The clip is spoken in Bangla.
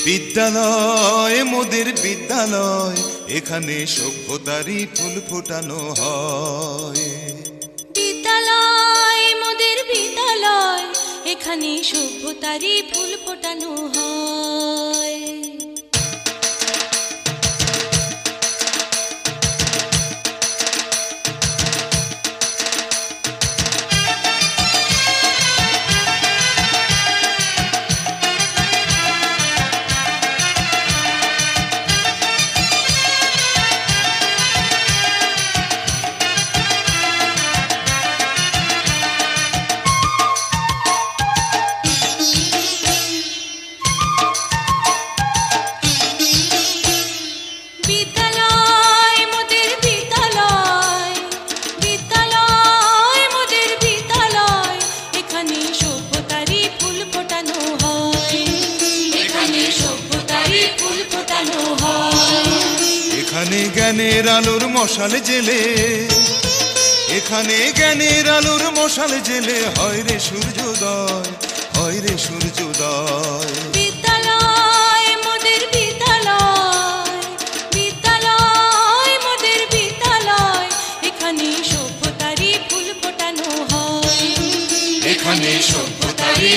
বিদ্যালয় মোদের বিদ্যালয়, এখানে সভ্যতারই ফুল ফোটানো হয়। বিদ্যালয় মোদের বিদ্যালয়, এখানে সভ্যতারই ফুল ফোটানো হয়। এখানে জ্ঞানের আলোর মশাল জেলে, এখানে জ্ঞানের আলোর মশাল জেলে হয় রে সূর্যোদয়, হয় রে সূর্যোদয়। বিদ্যালয় মোদের বিদ্যালয়, বিদ্যালয় মোদের বিদ্যালয়, এখানে সভ্যতারই ফুল ফোটানো হয়। এখানে সভ্যতারই